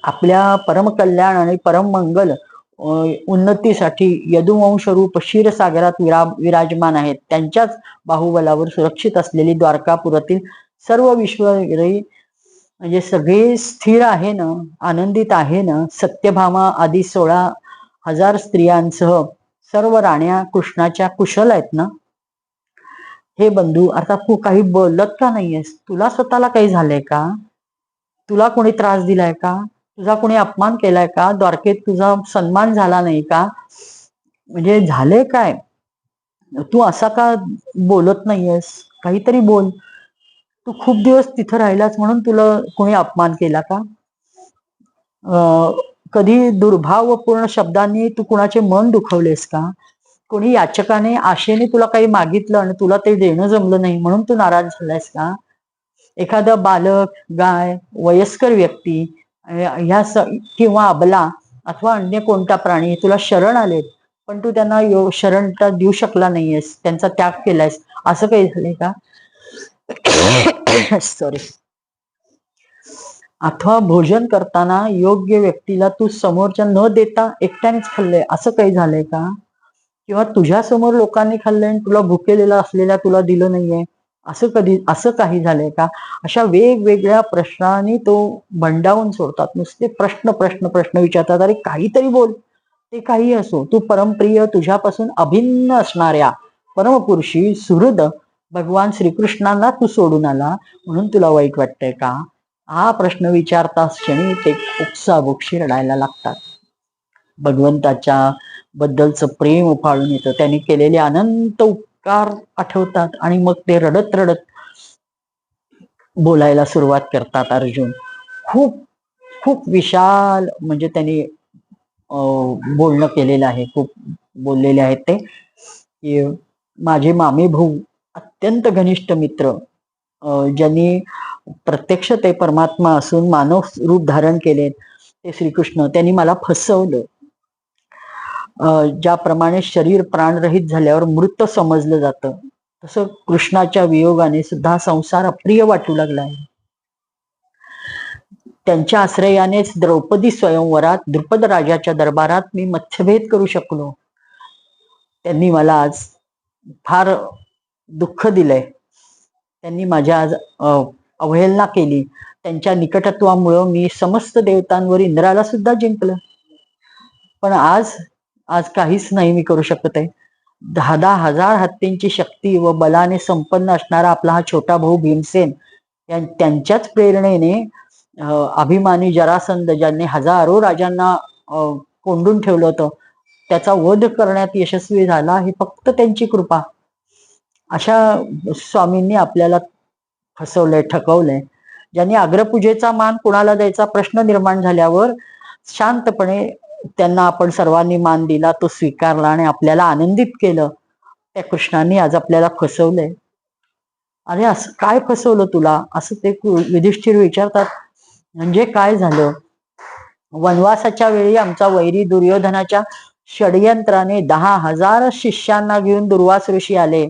आपल्या परमकल्याण आणि परम मंगल उन्नतीसाठी यदुवंश रूप क्षीरसागरात विराजमान आहेत. त्यांच्याच बाहुबलावर सुरक्षित असलेली द्वारकापुरातील सर्व विश्वविजयी म्हणजे सगळे स्थिर आहे ना? आनंदित आहे ना? सत्यभामा आदी 16,000 स्त्रियांसह सर्व राण्या कृष्णाच्या कुशल आहेत ना? हे बंधू, आता तू काही बोलत का नाहीयेस? तुला स्वतःला काही झालंय का? तुला कोणी त्रास दिलाय का? तुझा कोणी अपमान केलाय का? द्वारकेत तुझा सन्मान झाला नाही का? म्हणजे झाले काय? तू असा का बोलत नाहीयेस? काहीतरी बोल. तू खूप दिवस तिथं राहिलास म्हणून तुला कोणी अपमान केला का? कधी दुर्भावपूर्ण शब्दांनी तू कुणाचे मन दुखवलेस का? कोणी याचकाने आशेने तुला काही मागितलं आणि तुला ते देणं जमलं नाही म्हणून तू नाराज झालायस का? एखादा बालक, गाय, वयस्कर व्यक्ती किंवा अबला अथवा अन्य कोणता प्राणी तुला शरण आलेत, पण तू त्यांना शरण देऊ शकला नाहीयेस, त्यांचा त्याग केलायस, असं काही झालंय का? सॉरी. अथवा भोजन करताना योग्य व्यक्तीला तू समोरच्या न देता एकट्यानेच खाल्लंय, असं काही झालंय का? किंवा तुझ्या समोर लोकांनी खाल्लंय आणि तुला भुकेलेला असलेल्या तुला दिलं नाहीये, असं काही झालंय का? अशा वेगवेगळ्या प्रश्नांनी तो भंडावून सोडतात. नुसते प्रश्न प्रश्न प्रश्न विचारतात. अरे काहीतरी बोल, ते काही असो. तू परमप्रिय, तुझ्यापासून अभिन्न असणाऱ्या परमपुरुषी सुहृद भगवान श्रीकृष्णांना तू सोडून आला म्हणून तुला वाईट वाटतंय का? हा प्रश्न विचारताच क्षणी ते ओक्साबोक्षी रडायला लागतात. भगवंताच्या बद्दलचं प्रेम उफाळून येतं. त्यांनी केलेले अनंत उपकार आठवतात आणि मग ते रडत रडत बोलायला सुरुवात करतात. अर्जुन खूप खूप विशाल म्हणजे त्यांनी बोलणं केलेलं आहे. खूप बोललेले आहेत ते की माझे मामे भाऊ, अत्यंत घनिष्ठ मित्र, ज्यांनी प्रत्यक्ष ते परमात्मा असून मानव रूप धारण केले ते श्रीकृष्ण, त्यांनी मला फसवलं. ज्याप्रमाणे शरीर प्राणरहित झाल्यावर मृत समजलं जातं, तसं कृष्णाच्या वियोगाने सुद्धा संसार अप्रिय वाटू लागला आहे. त्यांच्या आश्रयानेच द्रौपदी स्वयंवरात द्रुपद राजाच्या दरबारात मी मत्स्यभेद करू शकलो. त्यांनी मला आज फार दुःख दिलंय. त्यांनी माझ्या आज अवहेलना केली. त्यांच्या निकटत्वामुळं मी समस्त देवतांवर इंद्राला सुद्धा जिंकलं. पण आज काहीच नाही मी करू शकत आहे. 10,000 हत्तींची शक्ती व बलाने संपन्न असणारा आपला हा छोटा भाऊ भीमसेन, त्यांच्याच प्रेरणेने अभिमानी जरासंध, ज्यांनी हजारो राजांना कोंडून ठेवलं होतं, त्याचा वध करण्यात यशस्वी झाला. ही फक्त त्यांची कृपा. अशा स्वामींनी आपल्याला फसवलंय, ठकवलंय. ज्यांनी अग्रपूजेचा मान कुणाला द्यायचा प्रश्न निर्माण झाल्यावर शांतपणे त्यांना आपण सर्वांनी मान दिला, तो स्वीकारला आणि आपल्याला आनंदित केलं, त्या कृष्णांनी आज आपल्याला फसवलंय. अरे असं काय फसवलं तुला, असं ते युधिष्ठिर विचारतात. म्हणजे काय झालं? वनवासाच्या वेळी आमचा वैरी दुर्योधनाच्या षडयंत्राने 10,000 शिष्यांना घेऊन दुर्वास ऋषी आले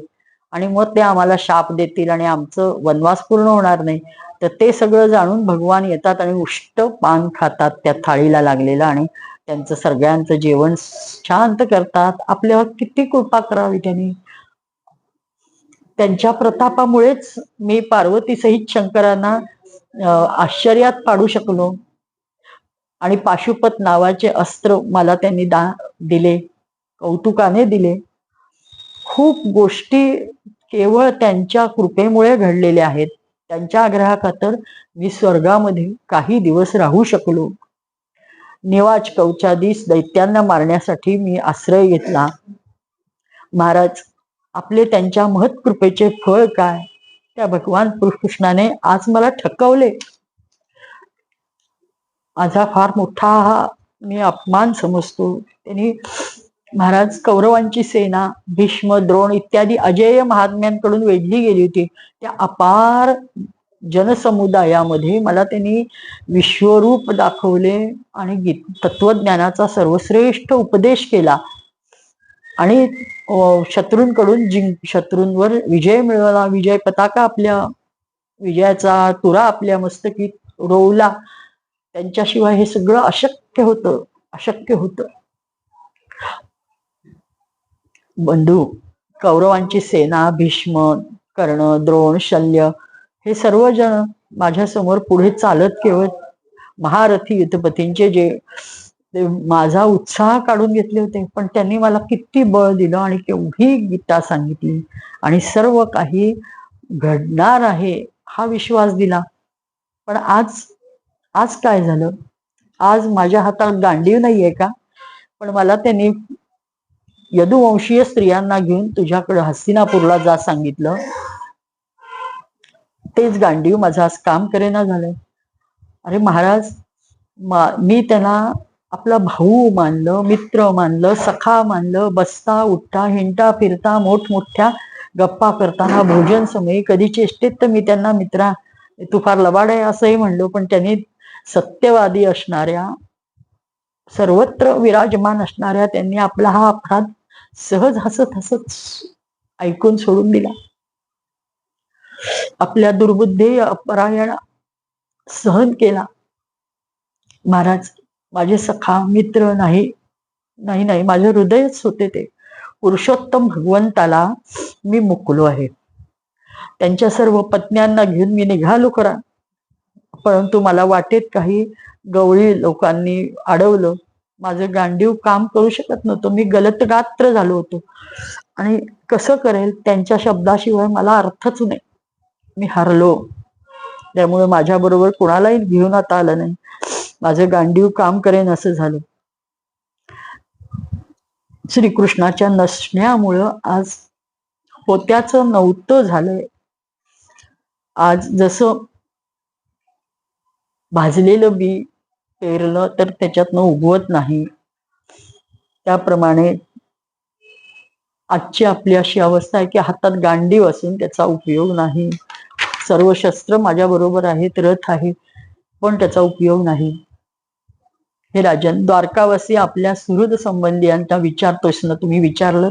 आणि मग ते आम्हाला शाप देतील आणि आमचं वनवास पूर्ण होणार नाही. तर ते सगळं जाणून भगवान येतात आणि उष्ट पान खातात त्या थाळीला लागलेलं आणि त्यांचं सगळ्यांचं जेवण शांत करतात. आपल्यावर किती कृपा करावी त्यांनी. त्यांच्या प्रतापामुळेच मी पार्वती सहित शंकरांना आश्चर्यात पाडू शकलो आणि पाशुपत नावाचे अस्त्र मला त्यांनी दिले, कौतुकाने दिले. खूप गोष्टी केवळ त्यांच्या कृपेमुळे घडलेल्या आहेत. त्यांच्या आग्रहाखातर मी स्वर्गामध्ये काही दिवस राहू शकलो. निवाच कवचादीस दैत्यांना मारण्यासाठी मी आश्रय घेतला. महाराज, आपले त्यांच्या महत्कृपेचे फळ काय? त्या भगवान कृष्णाने आज मला ठकवले. माझा फार मोठा हा मी अपमान समजतो. त्यांनी महाराज, कौरवांची सेना भीष्म, द्रोण इत्यादी अजेय महात्म्यांकडून वेढली गेली होती. त्या अपार जनसमुदायामध्ये मला त्यांनी विश्वरूप दाखवले आणि तत्वज्ञानाचा सर्वश्रेष्ठ उपदेश केला आणि शत्रूंवर विजय मिळवला. विजय पताका, आपल्या विजयाचा तुरा आपल्या मस्तकी रोवला. त्यांच्याशिवाय हे सगळं अशक्य होतं. बंधू, कौरवांची सेना भीष्म, कर्ण, द्रोण, शल्य हे सर्वजण माझ्या समोर पुढे चालत केवळ महारथी युद्धपतींचे जे माझा उत्साह काढून घेतले होते. पण त्यांनी मला किती बळ दिलं आणि केवढी गीता सांगितली आणि सर्व काही घडणार आहे हा विश्वास दिला. पण आज काय झालं? आज माझ्या हातात गांडीव नाहीये का? पण मला त्यांनी यदुवंशीय स्त्रियांना घेऊन तुझ्याकडे हस्तिनापूरला जा सांगितलं. तेच गांडीव माझं आज काम करेना झालंय. अरे महाराज, मी त्यांना आपला भाऊ मानलं, मित्र मानलं, सखा मानलं. बसता उठता हिंडता फिरता मोठमोठ्या गप्पा करताना भोजन समयी कधी चेष्टेत तर मी त्यांना मित्रा, तू फार लबाड आहे असंही म्हणलो. पण त्यांनी सत्यवादी असणाऱ्या, सर्वत्र विराजमान असणाऱ्या त्यांनी आपला हा अपराध सहज हसत ऐकून सोडून दिला. आपल्या दुर्बुद्धी अपरायण सहन केला. महाराज, माझे सखा मित्र नाही, माझे हृदयच होते ते. पुरुषोत्तम भगवंताला मी मुकलो आहे. त्यांच्या सर्व पत्न्यांना घेऊन मी निघालो खरा, परंतु मला वाटेत काही गवळी लोकांनी अडवलं. माझं गांडीव काम करू शकत नव्हतं, मी गलतगात्र झालो होतो आणि कसं करेल त्यांच्या शब्दाशिवाय मला अर्थच नाही. मी हरलो. त्यामुळे माझ्या बरोबर कोणालाही घेऊन आता आलं नाही. माझं गांडीव काम करेन असं झालं. श्रीकृष्णाच्या नसण्यामुळं आज पोत्याचं नव्हतं झालंय. आज जसं भाजलेलं बी पेरलं तर त्याच्यातनं उगवत नाही, त्याप्रमाणे आजची आपली अशी अवस्था आहे की हातात गांडीव असून त्याचा उपयोग नाही. सर्व शस्त्र माझ्या बरोबर आहेत, रथ आहे, पण त्याचा उपयोग नाही. हे राजन, द्वारकावासी आपल्या सुहृद संबंधियांना विचारतोस ना, तुम्ही विचारलं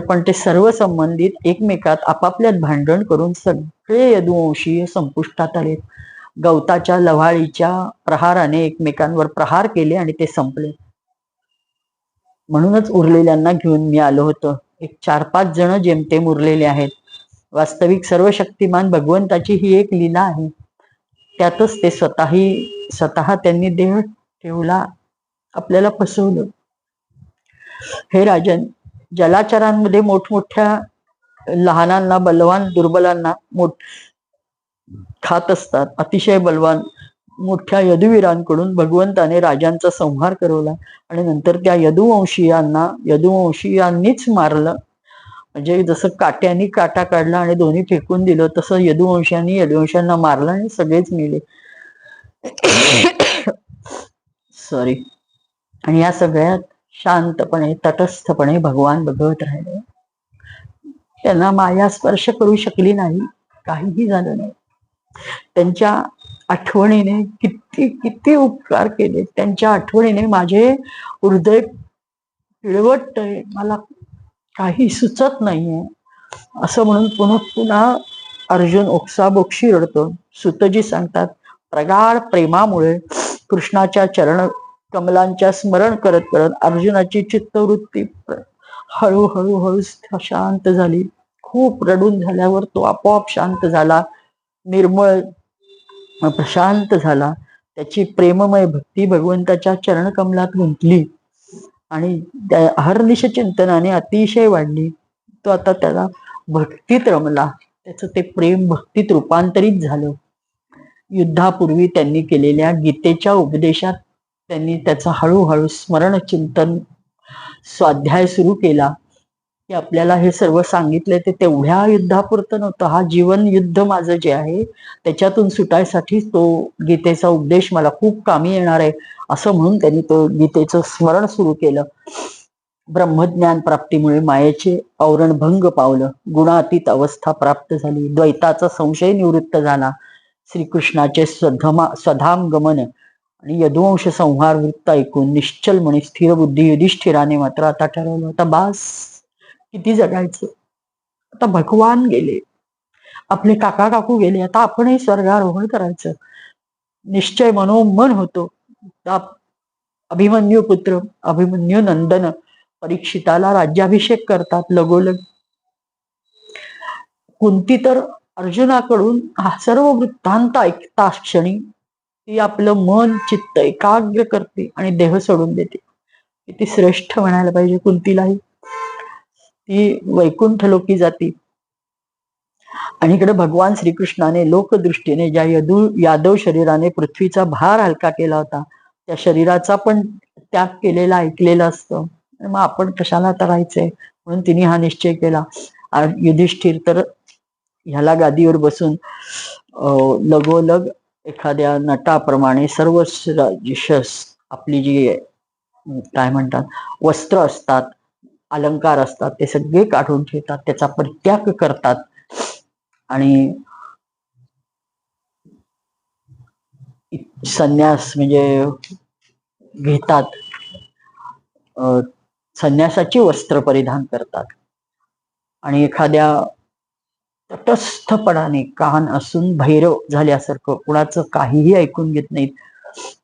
पण ते सर्व संबंधित एकमेकात आपापल्यात भांडण करून सगळे यदुवंशीय संपुष्टात आले. गवताच्या लव्हाळीच्या प्रहाराने एकमेकांवर प्रहार केले आणि ते संपले. म्हणूनच उरलेल्यांना घेऊन मी आलो होतो. एक 4-5 जण जेमतेम उरलेले आहेत. वास्तविक सर्व शक्तिमान भगवंताची ही एक लीला आहे. त्यातच ते स्वतः त्यांनी देह ठेवला, आपल्याला फसवलं. हे राजन, जलाचरांमध्ये मोठमोठ्या लहानांना, बलवान दुर्बलांना खात असतात. अतिशय बलवान मोठ्या यदुवीरांकडून भगवंताने राजांचा संहार करवला आणि नंतर त्या यदुवंशीयांनीच मारलं. म्हणजे जसं काट्यानी काटा काढला आणि दोन्ही फेकून दिलं, तसं यदुवंशांना मारलं आणि सगळेच मेले. सॉरी. आणि या सगळ्यात शांतपणे, तटस्थपणे भगवान बघत राहिले. त्यांना माया स्पर्श करू शकली नाही, काहीही झालं नाही. त्यांच्या आठवणीने किती किती उपकार केले. त्यांच्या आठवणीने माझे हृदय पिळवटतंय, मला काही सुचत नाहीये असं म्हणून पुन्हा पुन्हा अर्जुन ओक्साबोक्षी रडतो. सुतजी सांगतात, प्रगाढ प्रेमामुळे कृष्णाच्या चरण कमलांच्या स्मरण करत करत अर्जुनाची चित्तवृत्ती हळूहळू शांत झाली. खूप रडून झाल्यावर तो आपोआप शांत झाला, निर्मळ प्रशांत झाला. त्याची प्रेममय भक्ती भगवंताच्या चरणकमलात गुंतली आणि त्या अहर्निश चिंतनाने अतिशय वाढली. तो आता त्याला भक्तीत रमला. त्याचं ते प्रेम भक्तीत रूपांतरित झालं. युद्धापूर्वी त्यांनी केलेल्या गीतेच्या उपदेशात त्यांनी त्याचा हळूहळू स्मरण चिंतन स्वाध्याय सुरू केला की आपल्याला हे सर्व सांगितलंय ते तेवढ्या युद्धापुरतं नव्हतं. हा जीवन युद्ध माझं जे आहे त्याच्यातून सुटायसाठी तो गीतेचा उपदेश मला खूप कामी येणार आहे असं म्हणून त्यांनी तो गीतेचं स्मरण सुरू केलं. ब्रह्मज्ञान प्राप्तीमुळे मायेचे आवरण भंग पावलं, गुणातीत अवस्था प्राप्त झाली, द्वैताचा संशय निवृत्त झाला. श्रीकृष्णाचे स्वधाम गमन आणि यदुवंश संहार वृत्त ऐकून निश्चल म्हणे स्थिर बुद्धी युधिष्ठिराने मात्र आता ठरवलं, आता बास, किती जगायचं, आता भगवान गेले, आपले काका काकू गेले, आता आपणही स्वर्गारोहण करायचं. निश्चय मनोमन होतो. अभिमन्यू पुत्र अभिमन्यू नंदन परीक्षिताला राज्याभिषेक करतात लगोलग. कुंती तर अर्जुनाकडून हा सर्व वृत्तांत ऐकता क्षणी ती आपलं मन चित्त एकाग्र करते आणि देह सोडून देते. किती श्रेष्ठ म्हणायला पाहिजे कुंतीलाही. ती वैकुंठ लोकी जाती. आणि इकडे भगवान श्रीकृष्णाने लोकदृष्टीने ज्या यादव शरीराने पृथ्वीचा भार हलका केला होता त्या शरीराचा पण त्याग केलेला ऐकलेला असतं. मग आपण कशाला करायचंय म्हणून तिने हा निश्चय केला. युधिष्ठिर तर ह्याला गादीवर बसून लगोलग एखाद्या नटाप्रमाणे सर्व आपली जी काय म्हणतात वस्त्र असतात, अलंकार असतात, ते सगळे काढून ठेवतात, त्याचा परित्याग करतात आणि संन्यास म्हणजे घेतात, संन्यासाची वस्त्र परिधान करतात आणि एखाद्या तटस्थपणाने कान असून भैरव झाल्यासारखं कुणाचं काहीही ऐकून घेत नाहीत,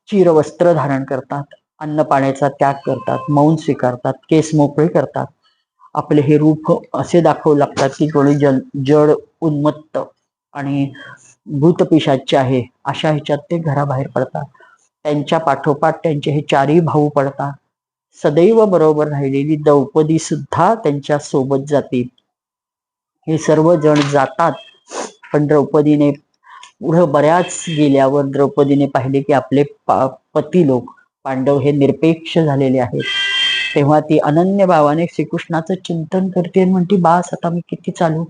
चिरवस्त्र धारण करतात, अन्न पाण्याचा त्याग करतात, मौन स्वीकारतात, केस मोकळे करतात. आपले हे रूप असे दाखवू लागतात की कोणी जड उन्मत्त आणि भूतपिशाच्य आहे अशा ह्याच्यात ते घराबाहेर पडतात. त्यांच्या पाठोपाठ त्यांचे हे चारही भाऊ पडतात. सदैव बरोबर राहिलेली द्रौपदी सुद्धा त्यांच्या सोबत जाते. हे सर्व जण जातात, पण द्रौपदीने पुढं बऱ्याच गेल्यावर द्रौपदीने पाहिले की आपले पती लोक पांडव हे निरपेक्ष झालेले आहेत. तेव्हा ती अनन्य भावाने श्रीकृष्णाचं चिंतन करते आणि म्हणते, बास आता मी किती चालू,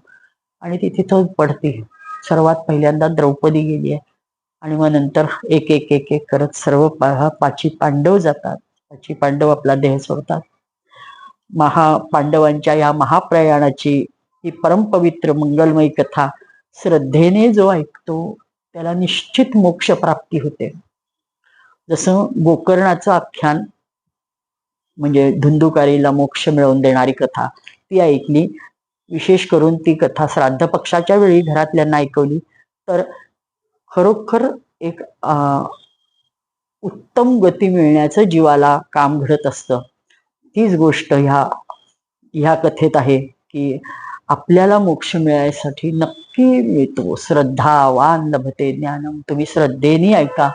आणि ती तिथं पडते. सर्वात पहिल्यांदा द्रौपदी गेली आहे आणि मग नंतर एक एक एक एक करत सर्व पाची पांडव जातात. पाची पांडव आपला देह सोडतात. पांडवांच्या या महाप्रयाणाची ही परमपवित्र मंगलमयी कथा श्रद्धेने जो ऐकतो त्याला निश्चित मोक्ष प्राप्ती होते. जसं गोकर्णाचं आख्यान म्हणजे धुंदुकारीला मोक्ष मिळवून देणारी कथा ती ऐकली, विशेष करून ती कथा श्राद्ध पक्षाच्या वेळी घरातल्यांना ऐकवली तर खरोखर एक उत्तम गती मिळण्याचं जीवाला काम घडत असतं. तीच गोष्ट ह्या कथेत आहे की आपल्याला मोक्ष मिळायसाठी नक्की मिळतो. श्रद्धावान लभते ज्ञानम. तुम्ही श्रद्धेने ऐका.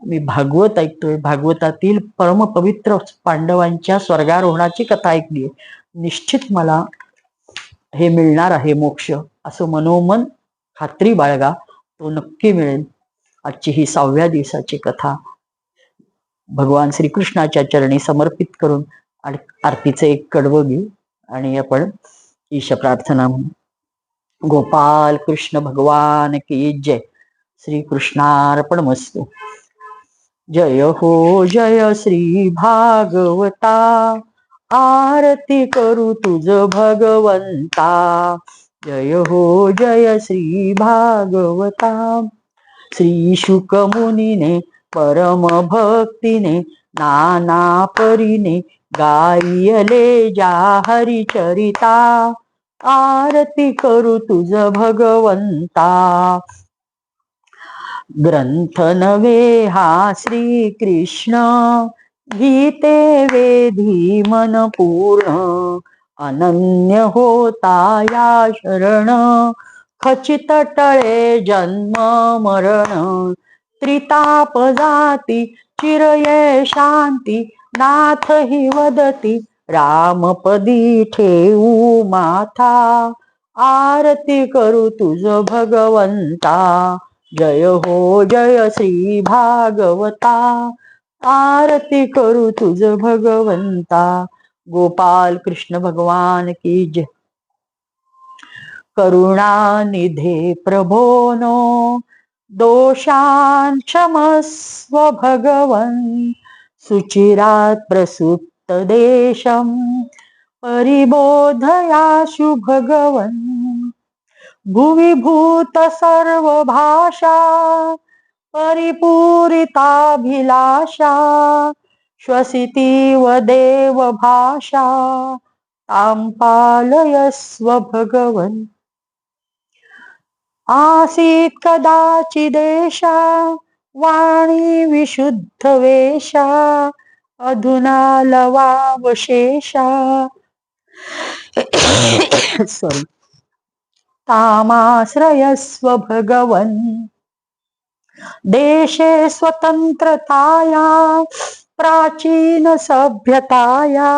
मी भागवत ऐकतोय, भागवतातील परमपवित्र पांडवांच्या स्वर्गारोहणाची कथा ऐकली, निश्चित मला हे मिळणार आहे मोक्ष असं मनोमन खात्री बाळगा, तो नक्की मिळेल. आजची ही 6व्या दिवसाची कथा भगवान श्रीकृष्णाच्या चरणी समर्पित करून आरतीचं एक कडवं घेऊ आणि आपण ईश प्रार्थना म्हणू. गोपाल कृष्ण भगवान की जय. श्री कृष्णार्पणमस्तु. जय हो जय श्री भागवता, आरती करू तुझ भगवंता. जय हो जय श्री भागवता. श्री शुक मुनीने परम भक्तीने नाना परीने गायले जा हरिचरिता. आरती करू तुझ भगवंता. ग्रंथ नवे हा श्री कृष्ण, गीते वेधी मन पूर्ण. अनन्य होता या शरण, खचित टळे जन्म मरण. त्रिताप जाती चिरये शांती, नाथ हि वदती रामपदी ठेवू माथा. आरती करू तुझ भगवंता. जय हो जय श्री भागवता, आरती करू तुझ भगवंता. गोपाल कृष्ण भगवान की जय. करुणानिधे प्रभोनो, दोषान् क्षमस्व भगवन्. सुचिरात् प्रसुप्त देशं, परिबोधयाशु भगवन्. भुवि भूत सर्वभाषा, परिपूरिताभिलाषा. श्वसितीव देव भाषा, तां पालयस्व भगवन्. आसीत् कदाचिदेषा, वाणी विशुद्ध वेषा. अधुना लवावशेषा. सॉरी. तामाश्रयस्व भगवन्. देशे स्वतंत्रताया, प्राचीन सभ्यताया.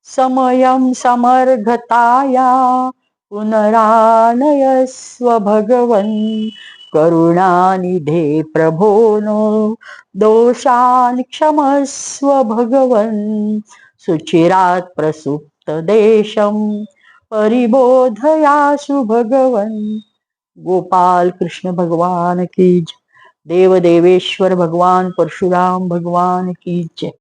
समयं समर्गताया, पुनरानयस्व भगवन्. करुणानिधे प्रभोनो, दोषान् क्षमस्व भगवन्. सुचिरात् प्रसुप्त देशं, परिबोधयाशु भगवन्. गोपाल कृष्ण भगवान की जय. देव देवेश्वर भगवान परशुराम भगवान की जय.